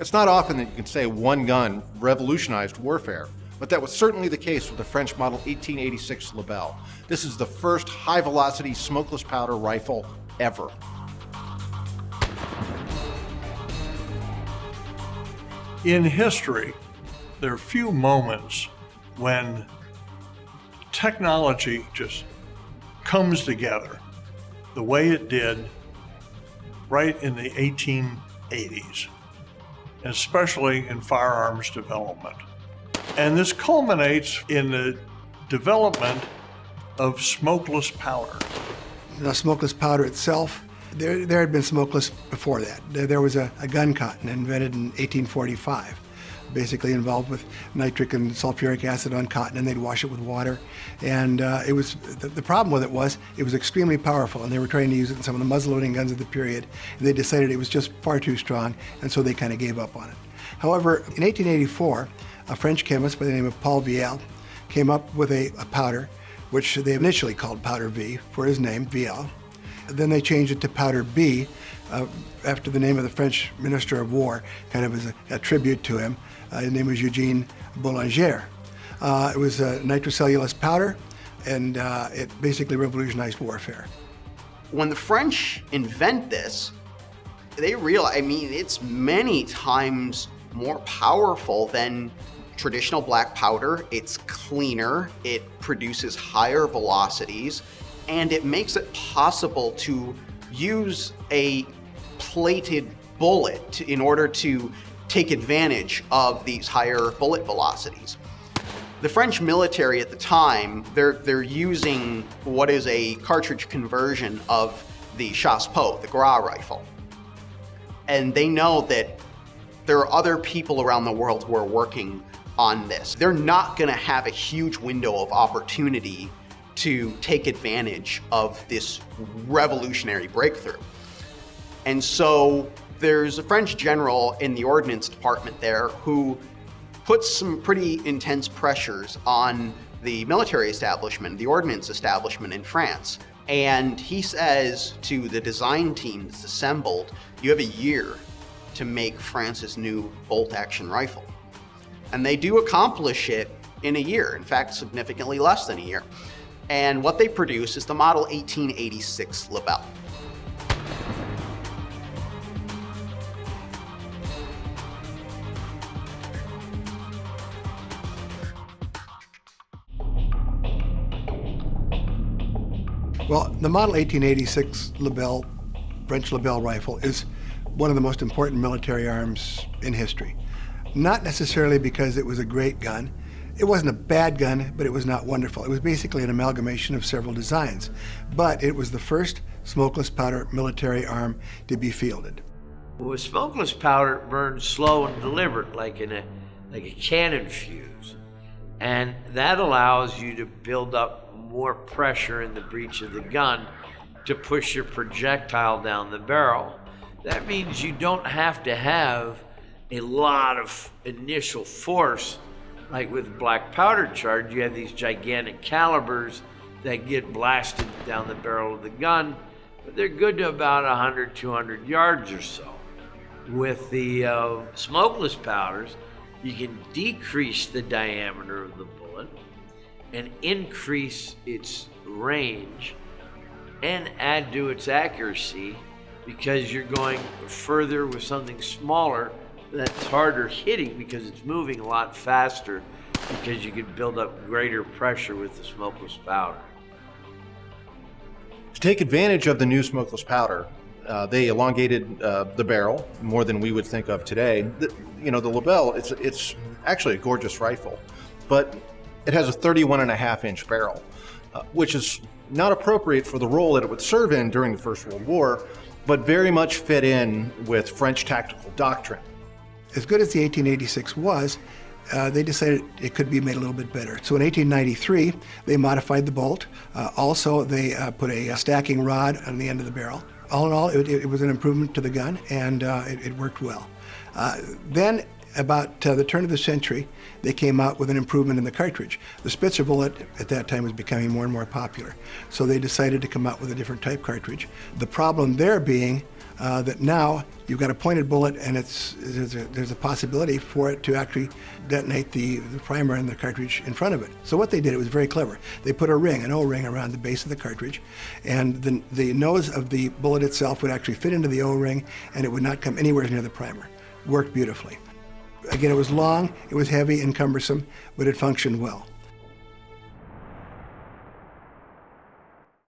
It's not often that you can say one gun revolutionized warfare, but that was certainly the case with the French Model 1886 Lebel. This is the first high-velocity smokeless powder rifle ever. In history, there are few moments when technology just comes together the way it did right in the 1880s, especially in firearms development. And this culminates in the development of smokeless powder. The smokeless powder itself, there had been smokeless before that. There was a gun cotton invented in 1845, basically involved with nitric and sulfuric acid on cotton, and they'd wash it with water. And it was the problem with it was extremely powerful, and they were trying to use it in some of the muzzleloading guns of the period, and they decided it was just far too strong, and so they kind of gave up on it. However, in 1884, a French chemist by the name of Lebel came up with a powder, which they initially called Poudre B for his name, VL. Then they changed it to Poudre B after the name of the French Minister of War, kind of as a tribute to him. His name was Eugene Boulanger. It was a nitrocellulose powder, and it basically revolutionized warfare. When the French invent this, they realize, it's many times more powerful than traditional black powder. It's cleaner, it produces higher velocities, and it makes it possible to use a plated bullet in order to take advantage of these higher bullet velocities. The French military at the time, they're using what is a cartridge conversion of the chassepot, the Garry rifle. And they know that there are other people around the world who are working on this. They're not gonna have a huge window of opportunity to take advantage of this revolutionary breakthrough. And so there's a French general in the ordnance department there who puts some pretty intense pressures on the military establishment, the ordnance establishment in France. And he says to the design team that's assembled, you have a year to make France's new bolt-action rifle. And they do accomplish it in a year, in fact, significantly less than a year. And what they produce is the Model 1886 Lebel. Well, the Model 1886 Lebel, French Lebel rifle, is one of the most important military arms in history. Not necessarily because it was a great gun. It wasn't a bad gun, but it was not wonderful. It was basically an amalgamation of several designs. But it was the first smokeless powder military arm to be fielded. With smokeless powder, it burns slow and deliberate, like a cannon fuse. And that allows you to build up more pressure in the breech of the gun to push your projectile down the barrel. That means you don't have to have a lot of initial force. Like with black powder charge, you have these gigantic calibers that get blasted down the barrel of the gun, but they're good to about 100, 200 yards or so. With the smokeless powders, you can decrease the diameter of the bullet and increase its range and add to its accuracy because you're going further with something smaller that's harder hitting because it's moving a lot faster because you can build up greater pressure with the smokeless powder. To take advantage of the new smokeless powder, they elongated the barrel more than we would think of today. The Lebel, it's actually a gorgeous rifle, but it has a 31.5-inch barrel, which is not appropriate for the role that it would serve in during the First World War, but very much fit in with French tactical doctrine. As good as the 1886 was, they decided it could be made a little bit better. So in 1893, they modified the bolt. Also, they put a stacking rod on the end of the barrel. All in all, it was an improvement to the gun, and it worked well. Then, about the turn of the century, they came out with an improvement in the cartridge. The Spitzer bullet at that time was becoming more and more popular. So they decided to come out with a different type cartridge. The problem there being that now you've got a pointed bullet, and there's a possibility for it to actually detonate the primer and the cartridge in front of it. So what they did, it was very clever. They put an O-ring around the base of the cartridge, and the nose of the bullet itself would actually fit into the O-ring, and it would not come anywhere near the primer. Worked beautifully. Again, it was long, it was heavy and cumbersome, but it functioned well.